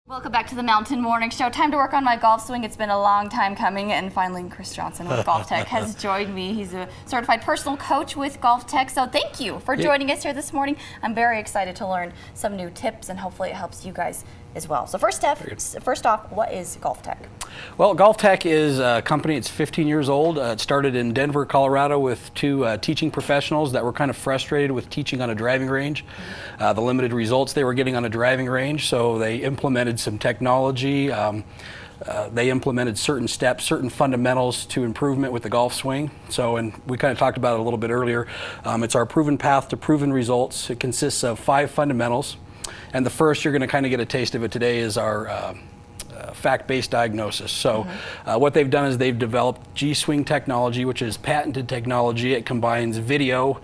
Welcome back to the Mountain Morning Show. Time to work on my golf swing. It's been a long time coming, and finally Chris Johnson with GolfTEC has joined me. He's a certified personal coach with GolfTEC, so thank you for joining us here this morning. I'm very excited to learn some new tips, and hopefully it helps you guys as well. So first off, what is GolfTEC? Well, GolfTEC is a company, it's 15 years old. It started in Denver, Colorado with two teaching professionals that were kind of frustrated with teaching on a driving range, the limited results they were getting on a driving range, so they implemented some technology. They implemented certain steps, certain fundamentals to improvement with the golf swing. So, and we kind of talked about it a little bit earlier. It's our proven path to proven results. It consists of 5 fundamentals. And the first, you're going to kind of get a taste of it today, is our fact-based diagnosis. So what they've done is they've developed G-Swing technology, which is patented technology. It combines video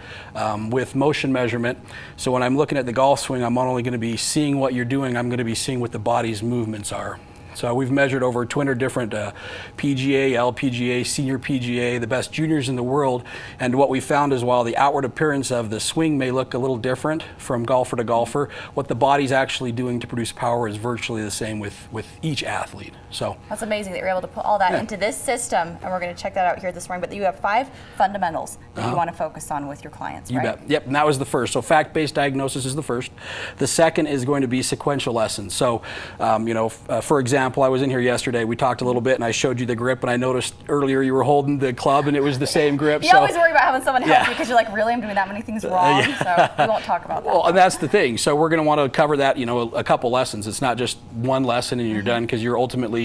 with motion measurement. So when I'm looking at the golf swing, I'm not only going to be seeing what you're doing, I'm going to be seeing what the body's movements are. So we've measured over 200 different PGA, LPGA, senior PGA, the best juniors in the world. And what we found is while the outward appearance of the swing may look a little different from golfer to golfer, what the body's actually doing to produce power is virtually the same with each athlete. So that's amazing that you're able to put all that into this system, and we're going to check that out here this morning. But you have 5 fundamentals that you want to focus on with your clients, right? You bet. Yep, and that was the first. So fact-based diagnosis is the first. The second is going to be sequential lessons. So, for example, I was in here yesterday, we talked a little bit and I showed you the grip, and I noticed earlier you were holding the club and it was the same grip. You always worry about having someone help you because you're like, really, I'm doing that many things wrong? So we won't talk about that. Well, and that's the thing. So we're going to want to cover that, a couple lessons. It's not just one lesson and you're done, because you're ultimately,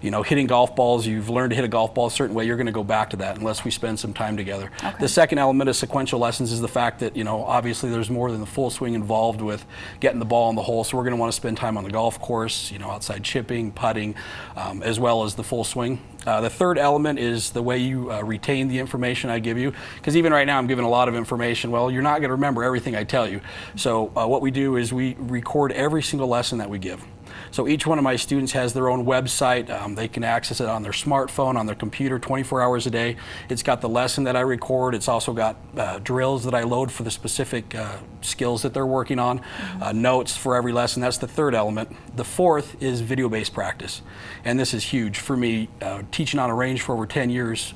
hitting golf balls. You've learned to hit a golf ball a certain way. You're going to go back to that unless we spend some time together. Okay. The second element of sequential lessons is the fact that, obviously there's more than the full swing involved with getting the ball in the hole. So we're going to want to spend time on the golf course, outside chipping, putting, as well as the full swing. The third element is the way you retain the information I give you, because even right now I'm giving a lot of information. Well, you're not going to remember everything I tell you. So what we do is we record every single lesson that we give. So each one of my students has their own website. They can access it on their smartphone, on their computer, 24 hours a day. It's got the lesson that I record. It's also got drills that I load for the specific skills that they're working on, notes for every lesson. That's the third element. The fourth is video-based practice. And this is huge for me, teaching on a range for over 10 years.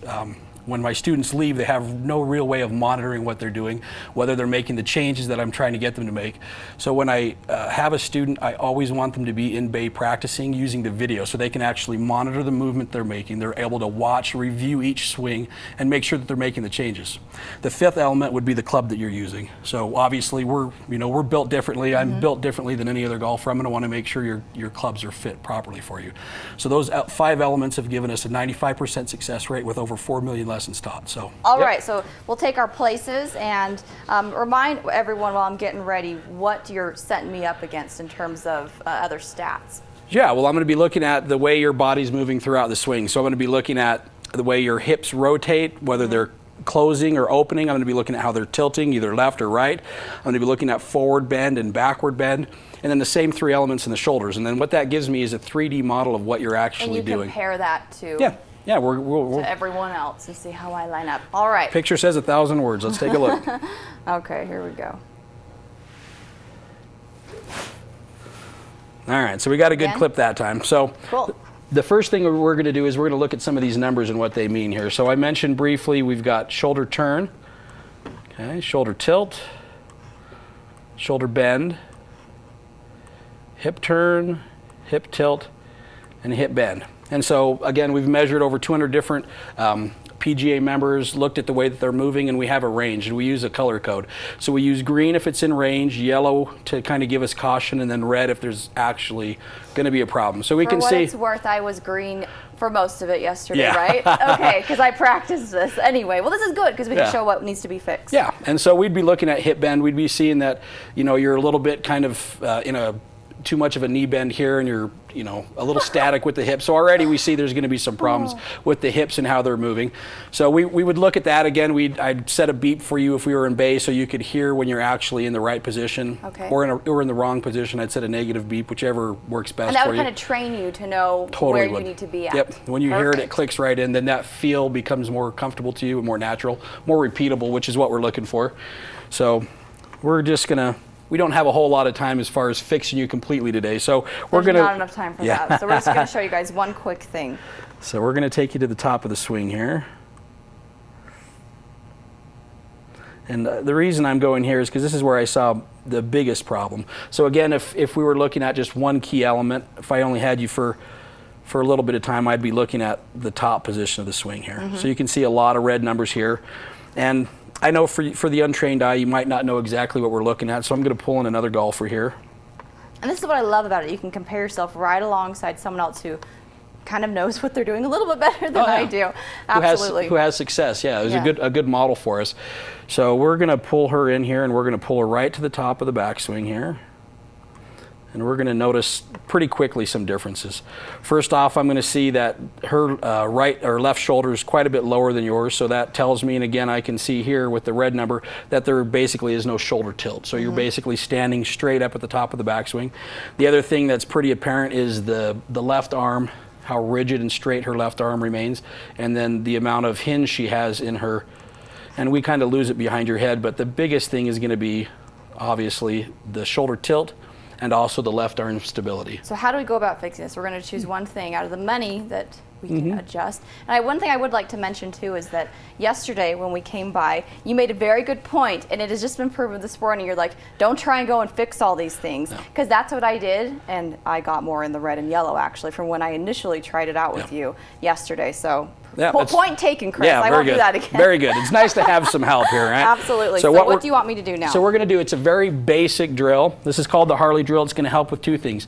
When my students leave, they have no real way of monitoring what they're doing, whether they're making the changes that I'm trying to get them to make. So when I have a student, I always want them to be in bay practicing using the video so they can actually monitor the movement they're making. They're able to watch, review each swing, and make sure that they're making the changes. The fifth element would be the club that you're using. So obviously we're built differently. I'm built differently than any other golfer. I'm going to want to make sure your clubs are fit properly for you. So those 5 elements have given us a 95% success rate with over 4 million lessons taught. So all right, so we'll take our places and remind everyone while I'm getting ready what you're setting me up against in terms of other stats. Yeah, well, I'm going to be looking at the way your body's moving throughout the swing. So I'm going to be looking at the way your hips rotate, whether they're closing or opening. I'm going to be looking at how they're tilting, either left or right. I'm going to be looking at forward bend and backward bend, and then the same 3 elements in the shoulders. And then what that gives me is a 3D model of what you're actually doing. And you compare that to to everyone else and see how I line up. All right. Picture says 1,000 words. Let's take a look. Okay, here we go. All right, so we got a good clip that time. So cool. The first thing we're going to do is we're going to look at some of these numbers and what they mean here. So I mentioned briefly we've got shoulder turn, shoulder tilt, shoulder bend, hip turn, hip tilt, and hip bend. And so again, we've measured over 200 different PGA members, looked at the way that they're moving, and we have a range, and we use a color code. So we use green if it's in range, yellow to kind of give us caution, and then red if there's actually going to be a problem. So we can see. For what it's worth, I was green for most of it yesterday, right? Okay, because I practiced this anyway. Well, this is good because we can show what needs to be fixed. Yeah, and so we'd be looking at hip bend. We'd be seeing that, you're a little bit kind of in a too much of a knee bend here, and you're a little static with the hips. So already we see there's going to be some problems with the hips and how they're moving. So we would look at that again. I'd set a beep for you if we were in bay so you could hear when you're actually in the right position, or in the wrong position. I'd set a negative beep, whichever works best for you. And that would kind of train you to know where you need to be at. Yep. When you hear it, it clicks right in. Then that feel becomes more comfortable to you and more natural, more repeatable, which is what we're looking for. So we're just going to we don't have a whole lot of time as far as fixing you completely today. So we're There's gonna not enough time for that. So we're just gonna show you guys one quick thing. So we're gonna take you to the top of the swing here. And the reason I'm going here is because this is where I saw the biggest problem. So again, if we were looking at just one key element, if I only had you for a little bit of time, I'd be looking at the top position of the swing here. So you can see a lot of red numbers here. And I know for the untrained eye, you might not know exactly what we're looking at, so I'm going to pull in another golfer here. And this is what I love about it. You can compare yourself right alongside someone else who kind of knows what they're doing a little bit better than I do. Absolutely. Who has success. Yeah, it was Yeah. a good model for us. So we're going to pull her in here, and we're going to pull her right to the top of the backswing here. And we're going to notice pretty quickly some differences. First off, I'm going to see that her right or left shoulder is quite a bit lower than yours, so that tells me, and again I can see here with the red number, that there basically is no shoulder tilt. So you're basically standing straight up at the top of the backswing. The other thing that's pretty apparent is the left arm, how rigid and straight her left arm remains, and then the amount of hinge she has in her, and we kind of lose it behind your head, but the biggest thing is going to be obviously the shoulder tilt and also the left arm stability. So how do we go about fixing this? We're going to choose one thing out of the many that we can adjust. And one thing I would like to mention too is that yesterday when we came by, you made a very good point, and it has just been proven this morning. You're like, don't try and go and fix all these things, because that's what I did, and I got more in the red and yellow actually from when I initially tried it out with you yesterday. So point taken, Chris. Yeah, I won't do that again. Very good. It's nice to have some help here, right? Absolutely. So what do you want me to do now? So we're going to do, it's a very basic drill. This is called the Harley drill. It's going to help with two things,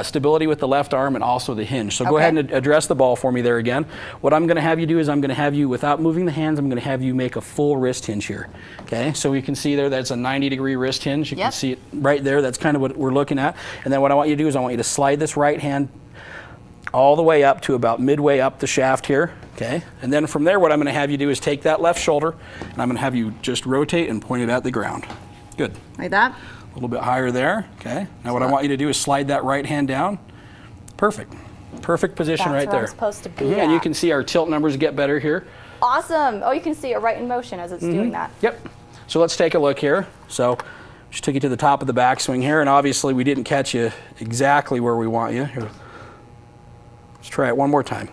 stability with the left arm and also the hinge. So go ahead and address the ball for me there again. What I'm going to have you do is I'm going to have you, without moving the hands, I'm going to have you make a full wrist hinge here. Okay, so you can see there that's a 90-degree wrist hinge. You can see it right there. That's kind of what we're looking at. And then what I want you to do is I want you to slide this right hand all the way up to about midway up the shaft here. Okay, and then from there what I'm going to have you do is take that left shoulder and I'm going to have you just rotate and point it at the ground. Good. Like that? A little bit higher there. Okay, now what I want you to do is slide that right hand down. Perfect. Perfect position right there. That's where I'm supposed to be And you can see our tilt numbers get better here. Awesome. Oh, you can see it right in motion as it's doing that. Yep. So let's take a look here. So just took you to the top of the backswing here, and obviously we didn't catch you exactly where we want you. Here. Let's try it one more time.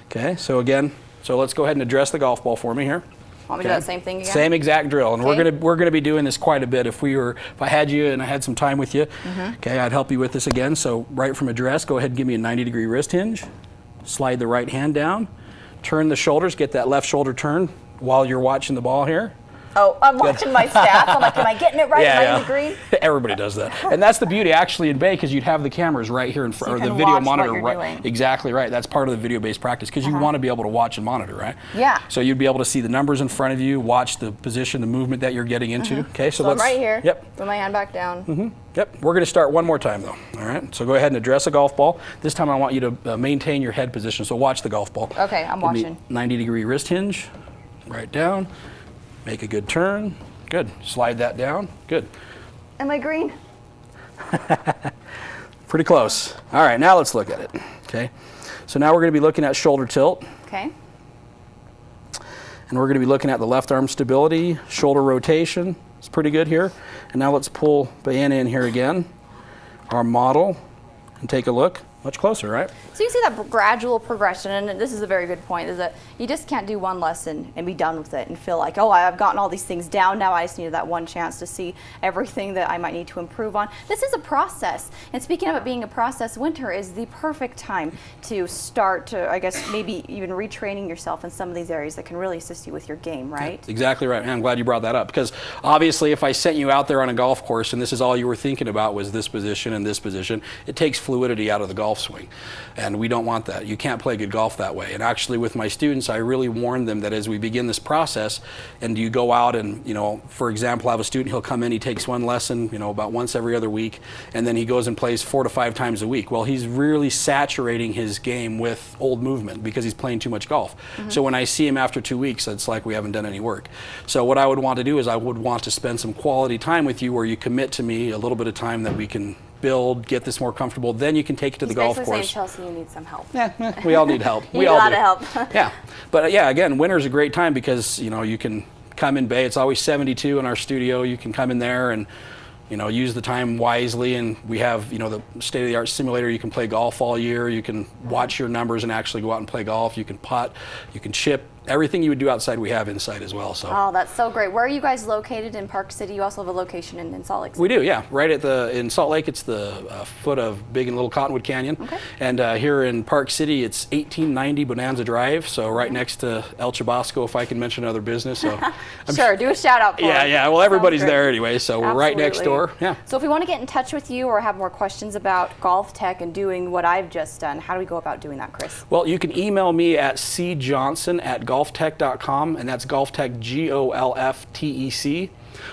Okay, so again, let's go ahead and address the golf ball for me here. Want me to do that same thing again? Same exact drill, and we're gonna be doing this quite a bit. If I had you and I had some time with you, okay, I'd help you with this again. So right from address, go ahead and give me a 90-degree wrist hinge. Slide the right hand down, turn the shoulders, get that left shoulder turned while you're watching the ball here. Oh, I'm watching my stats. I'm like, am I getting it right? Am I in the green? Everybody does that. And that's the beauty actually in Bay, because you'd have the cameras right here in front, or the video monitor right. Exactly right. That's part of the video-based practice, because you want to be able to watch and monitor, right? Yeah. So you'd be able to see the numbers in front of you, watch the position, the movement that you're getting into. Okay, so let's. I'm right here. Yep. Put my hand back down. Yep. We're going to start one more time though. All right. So go ahead and address a golf ball. This time I want you to maintain your head position. So watch the golf ball. Okay, I'm watching. 90-degree wrist hinge, right down. Make a good turn. Good. Slide that down. Good. Am I green? Pretty close. All right, now let's look at it. Okay. So now we're going to be looking at shoulder tilt. Okay. And we're going to be looking at the left arm stability, shoulder rotation. It's pretty good here. And now let's pull Bayana in here again, our model, and take a look. Much closer, right? So you can see that gradual progression, and this is a very good point, is that you just can't do one lesson and be done with it and feel like, oh, I've gotten all these things down, now I just needed that one chance to see everything that I might need to improve on. This is a process, and speaking of it being a process, winter is the perfect time to start to, I guess, maybe even retraining yourself in some of these areas that can really assist you with your game, right? Yeah, exactly right. I'm glad you brought that up, because obviously if I sent you out there on a golf course and this is all you were thinking about was this position and this position, it takes fluidity out of the golf swing, and we don't want that. You can't play good golf that way. And actually with my students, I really warn them that as we begin this process and you go out and, for example, I have a student, he'll come in, he takes one lesson, about once every other week, and then he goes and plays 4 to 5 times a week. Well, he's really saturating his game with old movement because he's playing too much golf. So when I see him after 2 weeks, it's like we haven't done any work. So what I would want to do is I would want to spend some quality time with you where you commit to me a little bit of time that we can build, get this more comfortable, then you can take it to the golf course. Saying, Chelsea, you need some help. Yeah, we all need help. We all need a lot of help. Yeah, but yeah, again, winter's a great time because you can come in Bay. It's always 72 in our studio. You can come in there and use the time wisely, and we have, the state-of-the-art simulator. You can play golf all year. You can watch your numbers and actually go out and play golf. You can putt, you can chip. Everything you would do outside, we have inside as well. So. Oh, that's so great. Where are you guys located in Park City? You also have a location in Salt Lake City. We do, yeah. Right in Salt Lake, it's the foot of Big and Little Cottonwood Canyon. Okay. And here in Park City, it's 1890 Bonanza Drive, so right next to El Chabasco, if I can mention another business. So sure, do a shout out for Yeah, it. yeah. Well, everybody's there anyway, so we're right next door. Yeah. So if we want to get in touch with you or have more questions about GolfTEC and doing what I've just done, how do we go about doing that, Chris? Well, you can email me at cjohnson@golftec.com, and that's GolfTEC, GolfTEC.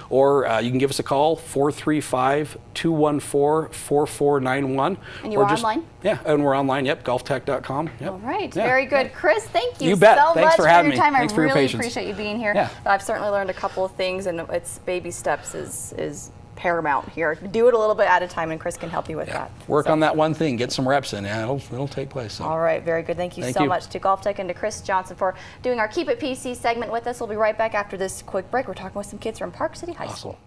Or you can give us a call, 435-214-4491. And you're online? Yeah, and we're online, yep, golftec.com. Yep. All right, Yeah. very good. Chris, thank you, You bet. so Thanks much for having your me. time. Thanks I for your really patience. appreciate you being here. Yeah. I've certainly learned a couple of things, and it's baby steps is paramount here. Do it a little bit at a time, and Chris can help you with that. Work on that one thing, get some reps in, and it'll take place. So. All right, very good. Thank you so much to GolfTEC and to Chris Johnson for doing our Keep It PC segment with us. We'll be right back after this quick break. We're talking with some kids from Park City High School.